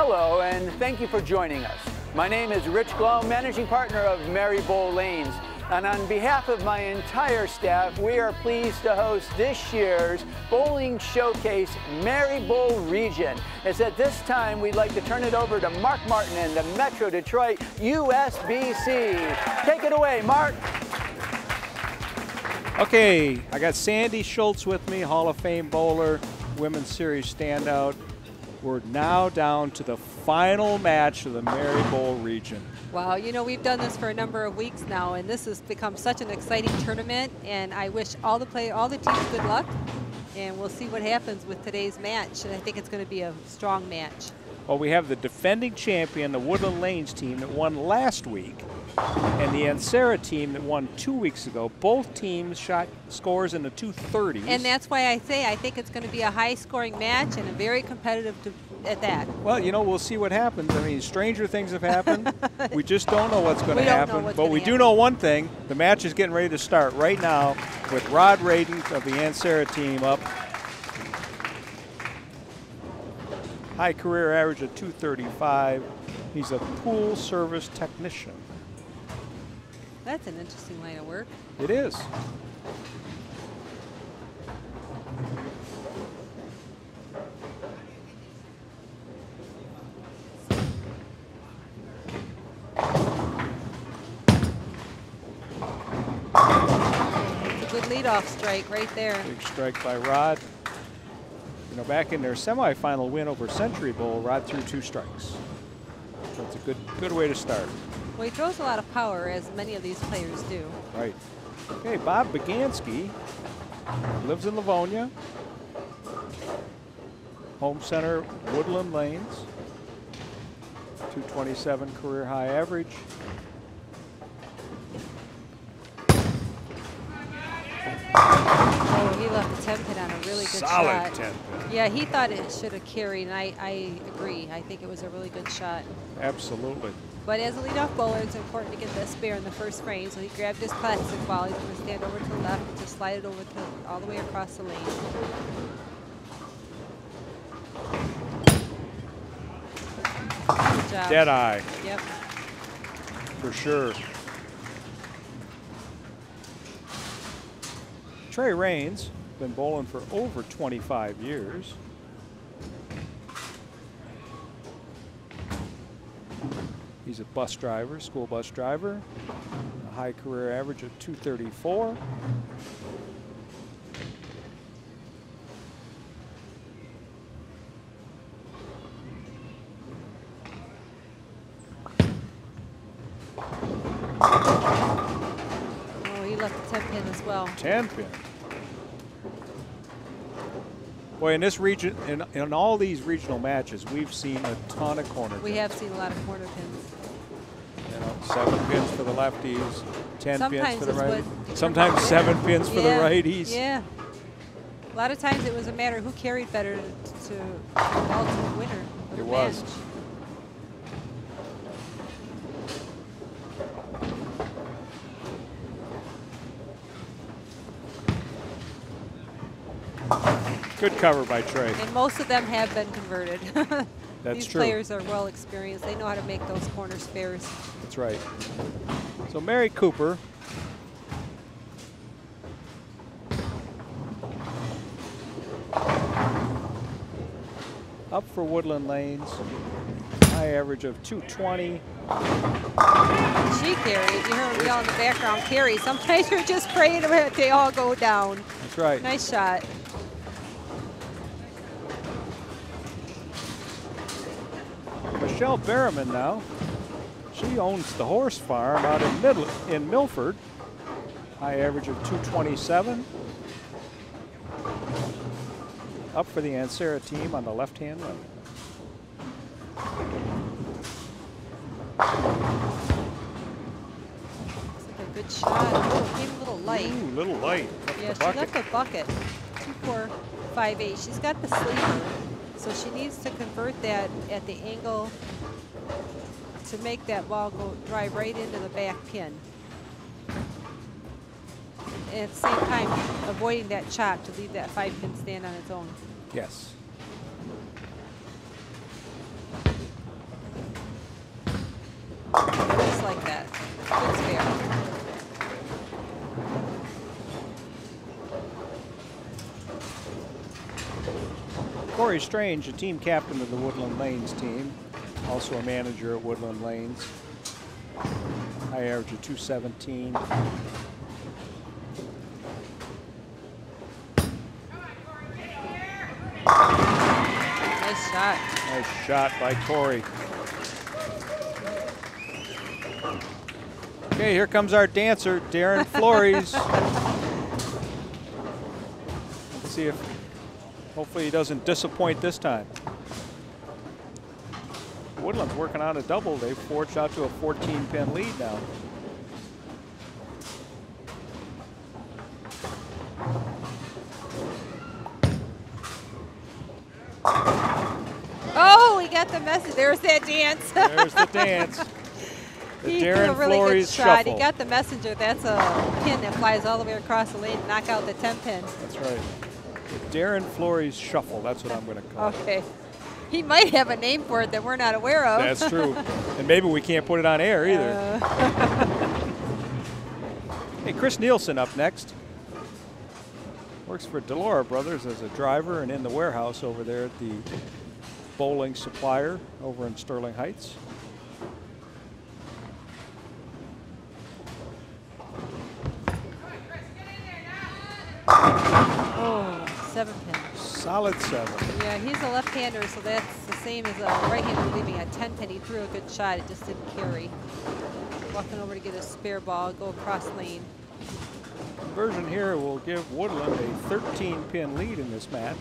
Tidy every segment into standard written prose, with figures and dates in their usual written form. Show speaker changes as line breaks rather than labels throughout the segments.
Hello, and thank you for joining us. My name is Rich Glow, managing partner of Merri Bowl Lanes. And on behalf of my entire staff, we are pleased to host this year's Bowling Showcase Merri Bowl Region. It's at this time we'd like to turn it over to Mark Martin and the Metro Detroit USBC. Take it away, Mark.
Okay, I got Sandy Schultz with me, Hall of Fame bowler, Women's Series standout. We're now down to the final match of the Merri Bowl region.
Wow, you know, we've done this for a number of weeks now, and this has become such an exciting tournament, and I wish all the teams good luck, and we'll see what happens with today's match, and I think it's going to be a strong match.
Well, we have the defending champion, the Woodland Lanes team that won last week, and the Ansara team that won 2 weeks ago. Both teams shot scores in the 230s.
And that's why I say I think it's going to be a high-scoring match and a very competitive at that.
Well, you know, we'll see what happens. I mean, stranger things have happened. We just don't know what's going to happen. But we do know one thing. The match is getting ready to start right now with Rod Radin of the Ansara team up. High career average of 235. He's a pool service technician.
That's an interesting line of work.
It is.
It's a good leadoff strike right there.
Big strike by Rod. You know, back in their semifinal win over Century Bowl, Rod threw 2 strikes. So it's a good way to start.
Well, he throws a lot of power, as many of these players do.
Right. Okay, Bob Bagansky lives in Livonia. Home center, Woodland Lanes. 227 career high average.
Oh, he left the 10 pin on a really good shot.
Solid 10 pin.
Yeah, he thought it should have carried, and I agree. I think it was a really good shot.
Absolutely.
But as a leadoff bowler, it's important to get the spare in the first frame. So he grabbed his plastic ball. He's going to stand over to the left and just slide it over to all the way across the lane. Good job.
Dead eye.
Yep.
For sure. Trey Raines, been bowling for over 25 years. He's a bus driver, school bus driver. A high career average of 234.
Oh, he left the 10 pin as well.
10 pin. Boy, in this region, in all these regional matches, we've seen a ton of corner pins.
We have seen a lot of corner pins.
You know, 7 pins for the lefties, 10 pins for the righties.
Sometimes
7 pins for the righties.
Yeah. A lot of times it was a matter of who carried better to the ultimate winner of the match.
Was. Good cover by Trey.
And most of them have been converted.
That's
These
true.
players are well experienced. They know how to make those corner spares.
That's right. So Merri Cooper. Up for Woodland Lanes. High average of 220.
She carried. You heard them yell in the background, carry. Sometimes you're just praying that they all go down.
That's right.
Nice shot.
Michelle Berriman now. She owns the horse farm out in Milford. High average of 227. Up for the Ansara team on the left-hand limb.
Looks like a good shot. Oh, came a little light.
Ooh, little light.
Yeah, she left the bucket. 2, 4, 5, 8. She's got the sleeper, so she needs to convert that at the angle to make that ball drive right into the back pin. And at the same time, avoiding that chop to leave that 5-pin stand on its own.
Yes. Corey Strange, the team captain of the Woodland Lanes team, also a manager at Woodland Lanes. High average of 217.
Nice shot.
Nice shot by Corey. Okay, here comes our dancer, Darren Flores. Let's see if, hopefully he doesn't disappoint this time. Woodland's working on a double. They've forged out to a 14-pin lead now.
Oh, we got the message. There's that dance.
There's the dance. The
He
Darren
did a really
Flores
good shot.
shuffle.
He got the messenger. That's a pin that flies all the way across the lane and knock out the 10 pin.
That's right. The Darren Flores shuffle. That's what I'm going to call it.
Okay. He might have a name for it that we're not aware of.
That's true. And maybe we can't put it on air either. Hey, Chris Nielsen up next. Works for Delora Brothers as a driver and in the warehouse over there at the bowling supplier over in Sterling Heights.
Oh, 7 pin.
Solid 7.
Yeah, he's a left-hander, so that's the same as a right-hander leaving a 10 pin. He threw a good shot. It just didn't carry. Walking over to get a spare ball, go across lane.
Conversion here will give Woodland a 13-pin lead in this match.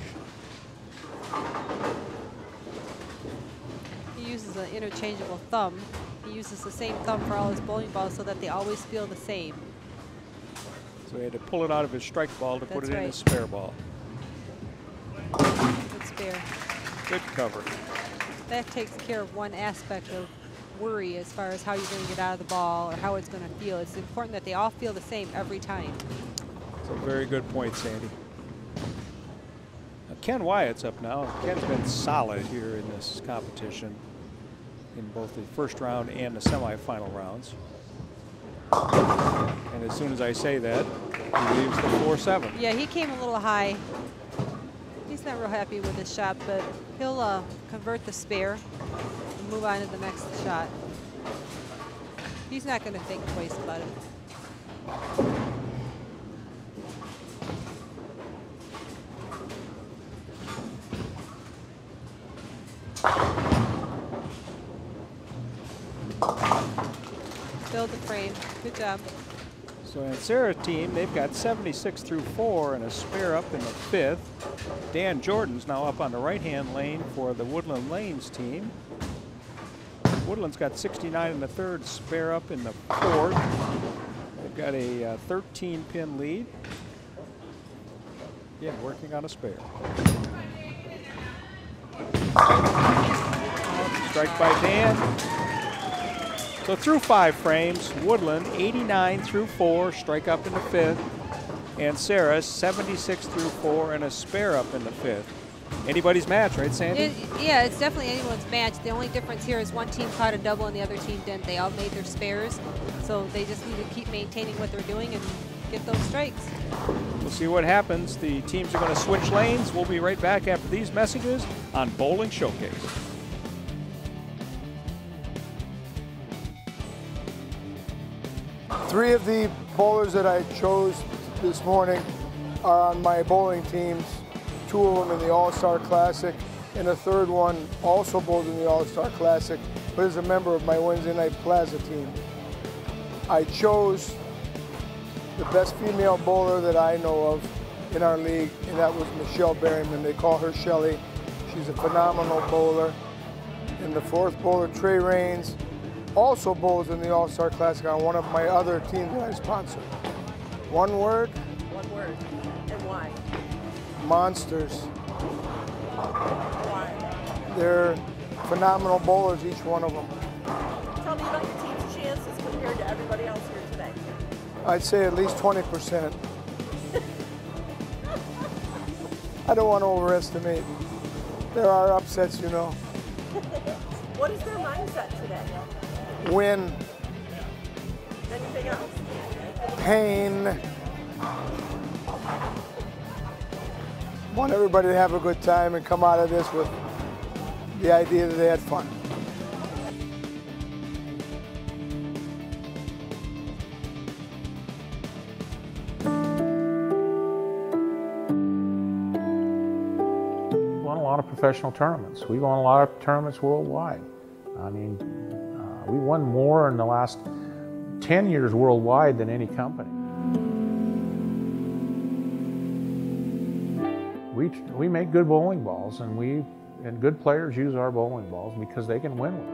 He uses an interchangeable thumb. He uses the same thumb for all his bowling balls so that they always feel the same.
So he had to pull it out of his strike ball to put it in his spare ball.
Good spare.
Good cover.
That takes care of one aspect of worry as far as how you're going to get out of the ball or how it's going to feel. It's important that they all feel the same every time.
It's a very good point, Sandy. Now, Ken Wyatt's up now. Ken's been solid here in this competition in both the first round and the semifinal rounds. And as soon as I say that, he leaves the 4-7.
Yeah, he came a little high. He's not real happy with his shot, but he'll convert the spare and move on to the next shot. He's not going to think twice about it. Build the frame. Good job.
So Ansara team, they've got 76 through 4 and a spare up in the 5th. Dan Jordan's now up on the right-hand lane for the Woodland Lanes team. Woodland's got 69 in the 3rd, spare up in the 4th. They've got a 13-pin lead. Again, working on a spare. Strike by Dan. So through 5 frames, Woodland 89 through 4, strike up in the 5th. Ansara 76 through 4 and a spare up in the 5th. Anybody's match, right, Sandy?
Yeah, it's definitely anyone's match. The only difference here is one team caught a double and the other team didn't. They all made their spares, so they just need to keep maintaining what they're doing and get those strikes.
We'll see what happens. The teams are going to switch lanes. We'll be right back after these messages on Bowling Showcase.
Three of the bowlers that I chose this morning are on my bowling teams. 2 of them in the All-Star Classic, and a third one also bowled in the All-Star Classic, but is a member of my Wednesday Night Plaza team. I chose the best female bowler that I know of in our league, and that was Michelle Berryman. They call her Shelly. She's a phenomenal bowler. And the 4th bowler, Trey Raines, also bowls in the All-Star Classic on one of my other teams that I sponsor. One word?
One word. And why?
Monsters.
Why?
They're phenomenal bowlers, each one of them.
Tell me about your team's chances compared to everybody else here today.
I'd say at least 20%. I don't want to overestimate. There are upsets, you know.
What is their mindset today?
Win,
Anything else?
pain, want everybody to have a good time and come out of this with the idea that they had fun.
We won a lot of professional tournaments. We won a lot of tournaments worldwide. I mean, we won more in the last 10 years worldwide than any company. We make good bowling balls, and good players use our bowling balls because they can win with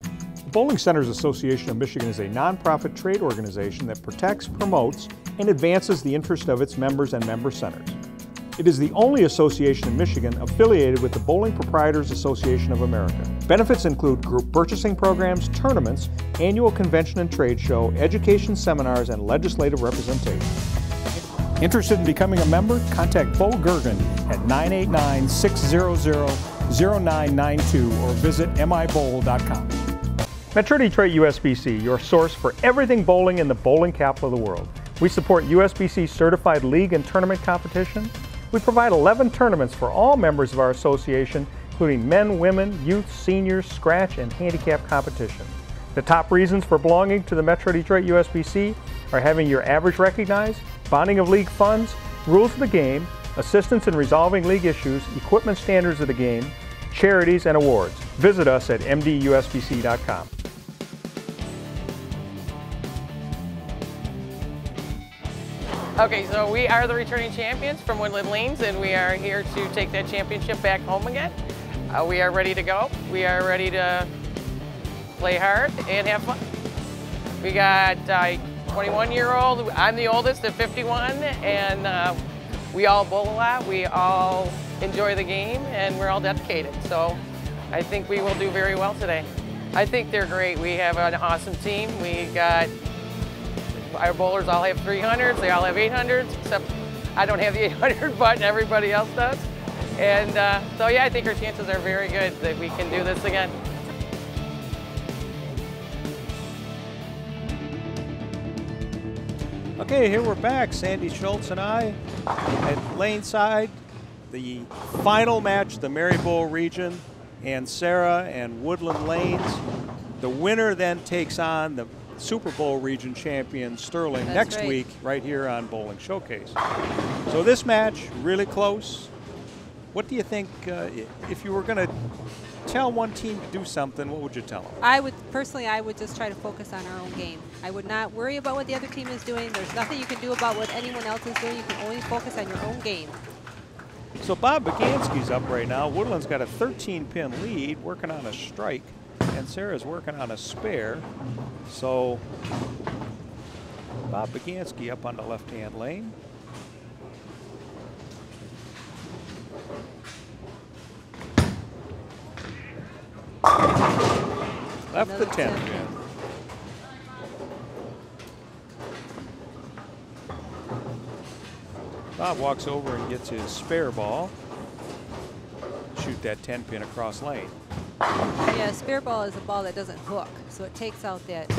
them.
The Bowling Centers Association of Michigan is a nonprofit trade organization that protects, promotes, and advances the interest of its members and member centers. It is the only association in Michigan affiliated with the Bowling Proprietors Association of America. Benefits include group purchasing programs, tournaments, annual convention and trade show, education seminars, and legislative representation. Interested in becoming a member? Contact Bo Gergen at 989-600-0992 or visit mibowl.com. Metro Detroit USBC, your source for everything bowling in the bowling capital of the world. We support USBC certified league and tournament competition. We provide 11 tournaments for all members of our association, including men, women, youth, seniors, scratch, and handicap competition. The top reasons for belonging to the Metro Detroit USBC are having your average recognized, bonding of league funds, rules of the game, assistance in resolving league issues, equipment standards of the game, charities, and awards. Visit us at mdusbc.com.
Okay, so we are the returning champions from Woodland Lanes, and we are here to take that championship back home again. We are ready to go. We are ready to play hard and have fun. We got 21-year-old, I'm the oldest at 51, and we all bowl a lot. We all enjoy the game, and we're all dedicated. So I think we will do very well today. I think they're great. We have an awesome team. We got our bowlers all have 300s, they all have 800s, except I don't have the 800, but everybody else does. And so yeah, I think our chances are very good that we can do this again.
Okay, here we're back, Sandy Schultz and I at Laneside. The final match, the Merri Bowl region, Ansara and Woodland Lanes. The winner then takes on the Super Bowl region champion Sterling next week right here on Bowling Showcase. So this match, really close. What do you think, if you were going to tell one team to do something, what would you tell them?
I would just try to focus on our own game. I would not worry about what the other team is doing. There's nothing you can do about what anyone else is doing. You can only focus on your own game.
So Bob Baganski's up right now. Woodland's got a 13-pin lead, working on a strike, and Sarah's working on a spare. So Bob Baganski up on the left-hand lane. Left the 10-pin. Bob walks over and gets his spare ball. Shoot that 10-pin across lane.
Yeah, a spare ball is a ball that doesn't hook, so it takes out that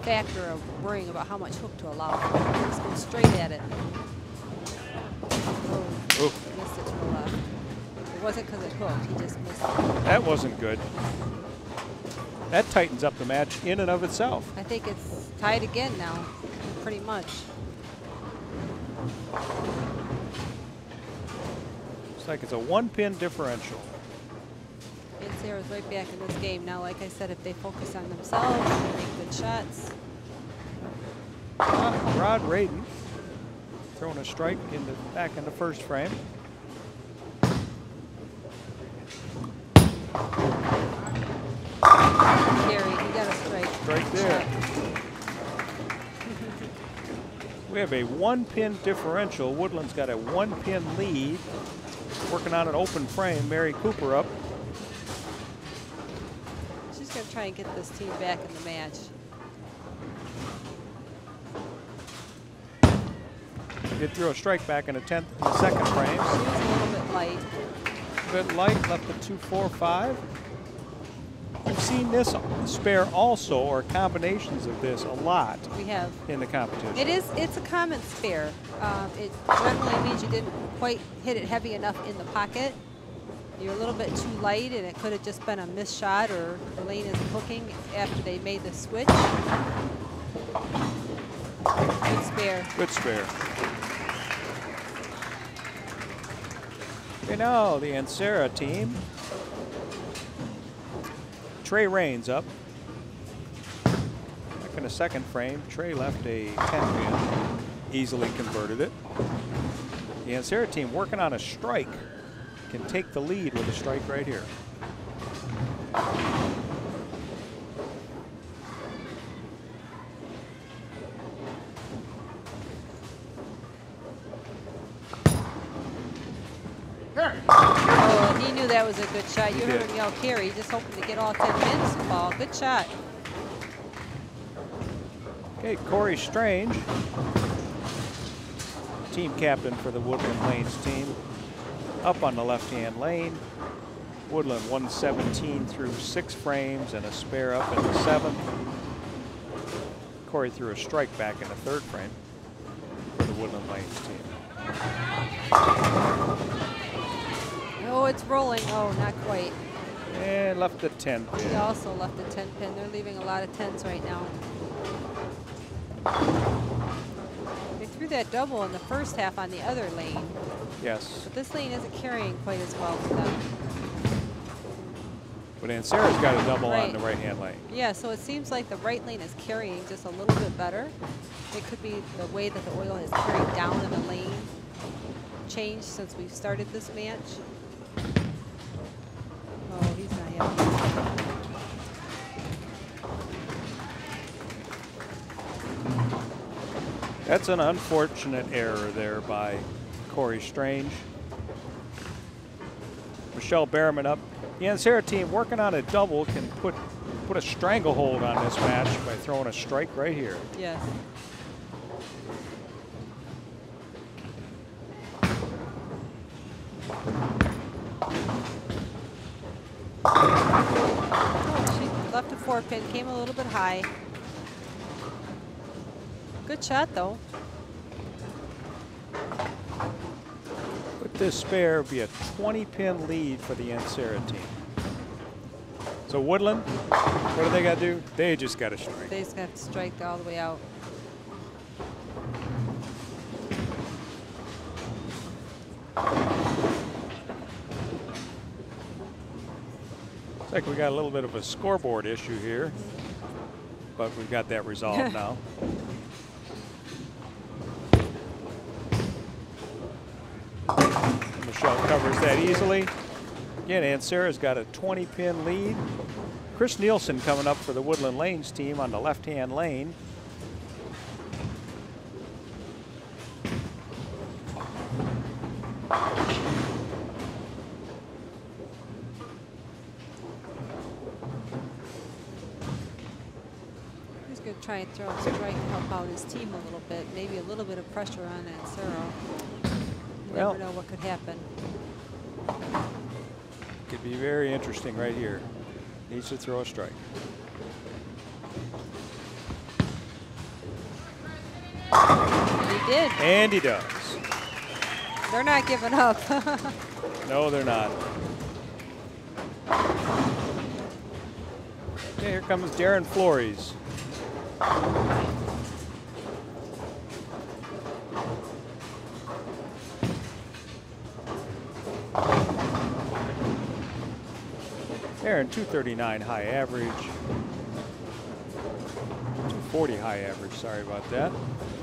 factor of worrying about how much hook to allow. Just go straight at it. Oh, missed it to the left. It wasn't because it hooked, he just missed it.
That wasn't good. That tightens up the match in and of itself.
I think it's tied again now, pretty much.
Looks like it's a 1-pin differential.
And Sarah's right back in this game. Now, like I said, if they focus on themselves, they make good shots.
Rod Radin throwing a strike back in the first frame.
Gary, he got a strike.
Right there. We have a 1-pin differential. Woodland's got a 1-pin lead. Working on an open frame. Merri Cooper up.
She's going to try and get this team back in the match.
Did throw a strike back in the second frame.
She was a little bit light.
A bit light, left the 2-4-5. seen this spare also, or combinations of this, a lot.
We have.
In the competition.
It's a common spare. It generally means you didn't quite hit it heavy enough in the pocket. You're a little bit too light, and it could have just been a missed shot, or the lane isn't hooking after they made the switch. Good spare.
Good spare. Okay, now the Ansara team. Trey Raines up. Back in the second frame, Trey left a 10-pin, easily converted it. The Ansara team working on a strike. Can take the lead with a strike right here.
Oh, he knew that was a good shot. You heard him yell carry, just hoping to get all 10 pins to fall. Good shot.
Okay, Corey Strange, team captain for the Woodland Lanes team, up on the left-hand lane. Woodland 117 through 6 frames and a spare up in the 7th. Corey threw a strike back in the 3rd frame for the Woodland Lanes team.
Oh, it's rolling. Oh, not quite.
And left the 10 pin.
He also left the 10 pin. They're leaving a lot of 10s right now. They threw that double in the first half on the other lane.
Yes.
But this lane isn't carrying quite as well for them.
But Ansara's got a double on the right-hand lane.
Yeah, so it seems like the right lane is carrying just a little bit better. It could be the way that the oil has carried down in the lane changed since we started this match. Oh, he's not happy.
That's an unfortunate error there by Corey Strange. Michelle Behrman up. The Ansara team working on a double can put a stranglehold on this match by throwing a strike right here.
Yes. Oh, she left a 4-pin, came a little bit high. Good shot, though.
With this spare, be a 20-pin lead for the Ansara team. So Woodland, what do they got to do? They just got to strike.
They just got to strike all the way out.
Looks like we got a little bit of a scoreboard issue here, but we've got that resolved now. Michelle covers that easily. Again, Ansara's got a 20-pin lead. Chris Nielsen coming up for the Woodland Lanes team on the left-hand lane.
He's going to try and throw a strike to help out his team a little bit. Maybe a little bit of pressure on Ansara. You never know what could happen.
Could be very interesting right here. Needs to throw a strike.
And he did.
And he does.
They're not giving up.
No, they're not. Okay, here comes Darren Flores. Aaron, 239 high average. 240 high average, sorry about that.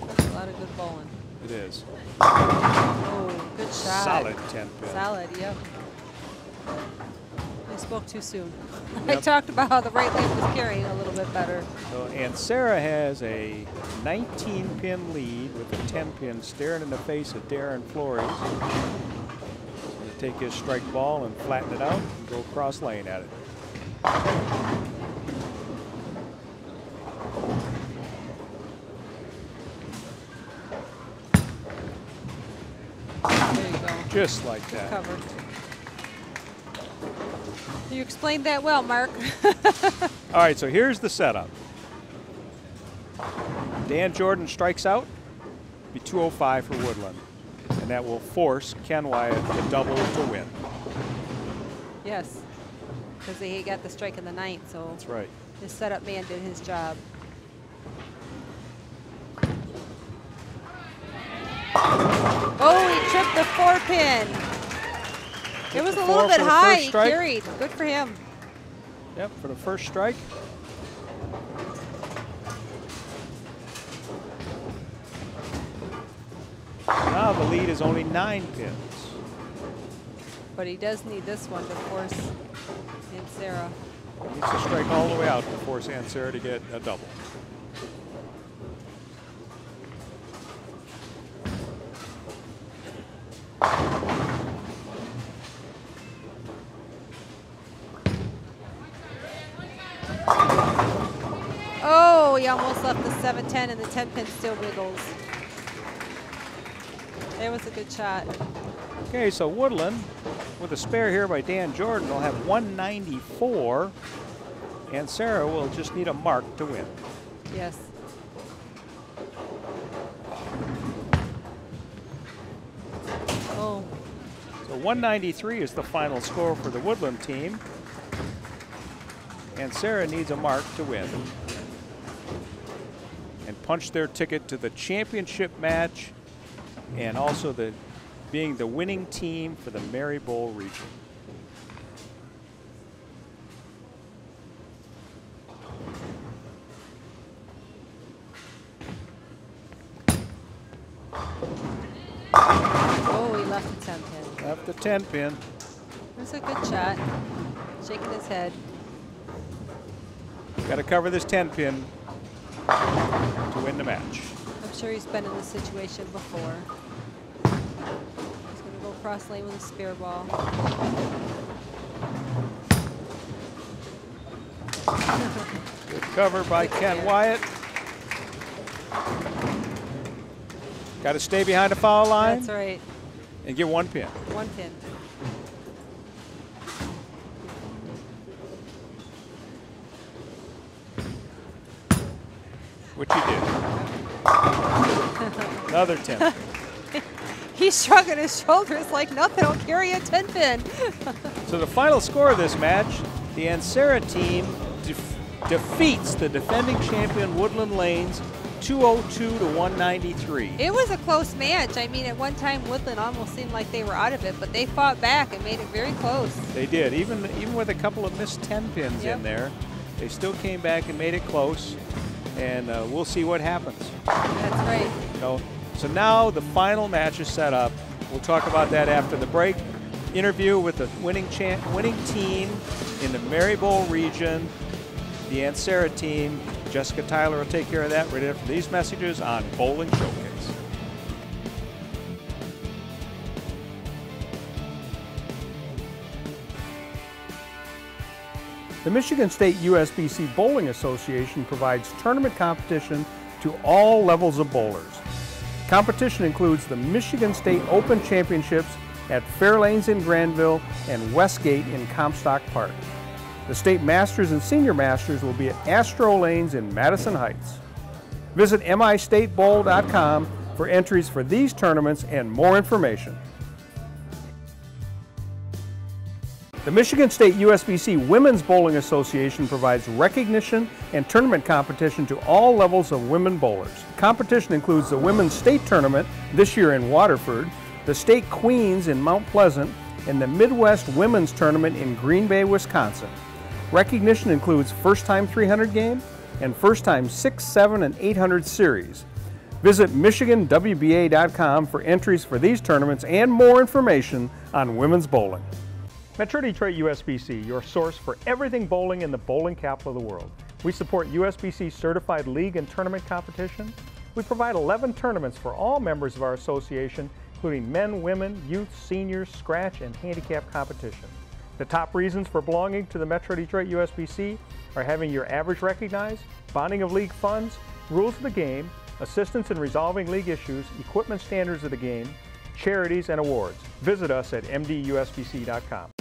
That's a lot of good bowling.
It is.
Oh, good shot.
Solid 10 pin.
Solid, yep. I spoke too soon.
Yep.
I talked about how the right lane was carrying a little bit better.
So Ansara has a 19-pin lead with a 10-pin staring in the face of Darren Flores. Take his strike ball and flatten it out and go cross lane at it.
There you go.
Just like that.
Covered. You explained that well, Mark.
All right, so here's the setup. Dan Jordan strikes out, be 205 for Woodland, and that will force Ken Wyatt to double to win.
Yes, because he got the strike in the ninth, so
that's right.
His setup man did his job. Oh, he tripped the 4-pin. It was a little bit high. He carried. Good for him.
Yep, for the first strike. Now the lead is only 9 pins.
But he does need this one to force Ansara.
He needs to strike all the way out to force Ansara to get a double.
Oh, he almost left the 7-10 and the 10-pin still wiggles. That was a good shot.
Okay, so Woodland, with a spare here by Dan Jordan, will have 194. Ansara will just need a mark to win.
Yes. Oh.
So 193 is the final score for the Woodland team. Ansara needs a mark to win and punch their ticket to the championship match and also being the winning team for the Merri Bowl region.
Oh, he left the 10-pin.
Left the 10-pin.
It was a good shot. Shaking his head.
Got to cover this 10-pin to win the match.
I'm sure he's been in this situation before. He's going to go cross lane with a spare ball.
Good cover by Ken Wyatt. Got to stay behind the foul line.
That's right.
And get 1 pin.
1 pin.
Which he did. Another 10.
He's shrugging his shoulders like nothing. I'll carry a 10-pin.
So the final score of this match, the Ansara team defeats the defending champion Woodland Lanes 202 to 193.
It was a close match. I mean, at one time Woodland almost seemed like they were out of it, but they fought back and made it very close.
They did. Even with a couple of missed 10 pins in there, they still came back and made it close. And we'll see what happens.
That's right.
So now the final match is set up. We'll talk about that after the break. Interview with the winning team in the Merri Bowl region, the Ansara team. Jessica Tyler will take care of that right after these messages on Bowling Showcase.
The Michigan State USBC Bowling Association provides tournament competition to all levels of bowlers. Competition includes the Michigan State Open Championships at Fairlanes in Granville and Westgate in Comstock Park. The State Masters and Senior Masters will be at Astro Lanes in Madison Heights. Visit mistatebowl.com for entries for these tournaments and more information. The Michigan State USBC Women's Bowling Association provides recognition and tournament competition to all levels of women bowlers. Competition includes the Women's State Tournament, this year in Waterford, the State Queens in Mount Pleasant, and the Midwest Women's Tournament in Green Bay, Wisconsin. Recognition includes first-time 300 game and first-time 6, 7, and 800 series. Visit MichiganWBA.com for entries for these tournaments and more information on women's bowling.
Metro Detroit USBC, your source for everything bowling in the bowling capital of the world. We support USBC certified league and tournament competition. We provide 11 tournaments for all members of our association, including men, women, youth, seniors, scratch, and handicap competition. The top reasons for belonging to the Metro Detroit USBC are having your average recognized, bonding of league funds, rules of the game, assistance in resolving league issues, equipment standards of the game, charities, and awards. Visit us at mdusbc.com.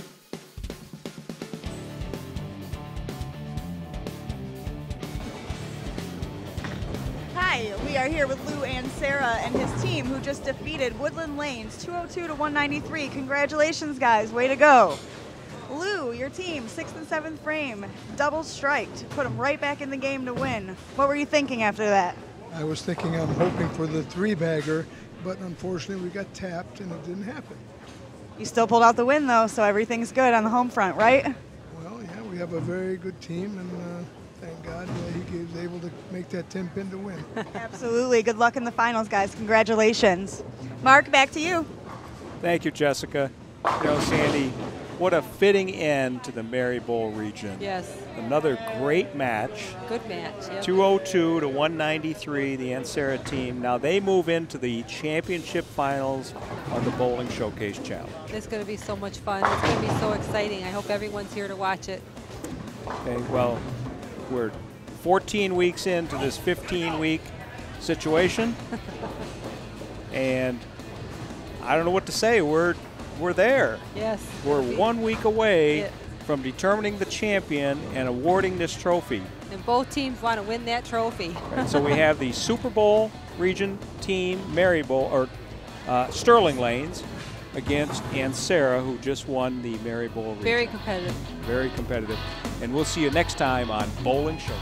are here with Lou Ansara and his team, who just defeated Woodland Lanes 202 to 193. Congratulations, guys. Way to go. Lou, your team, 6th and 7th frame, double striked, put them right back in the game to win. What were you thinking after that?
I was thinking I'm hoping for the 3-bagger, but unfortunately we got tapped and it didn't happen.
You still pulled out the win, though, so everything's good on the home front, right?
Well, yeah, we have a very good team, and thank God he was able to make that 10-pin to win.
Absolutely. Good luck in the finals, guys. Congratulations. Mark, back to you.
Thank you, Jessica. You know, Sandy, what a fitting end to the Merri Bowl region.
Yes.
Another great match.
Good match. Yep.
202 to 193, the Ansara team. Now they move into the championship finals of the Bowling Showcase Challenge.
It's going to be so much fun. It's going to be so exciting. I hope everyone's here to watch it.
Okay, well, we're 14 weeks into this 15-week situation, and I don't know what to say. We're there.
Yes.
We're 1 week away from determining the champion and awarding this trophy.
And both teams want to win that trophy.
Right, so we have the Super Bowl region team, Merri Bowl, or Sterling Lanes, against Ansara, who just won the Merri Bowl region.
Very competitive.
Very competitive. And we'll see you next time on Bowling Showcase.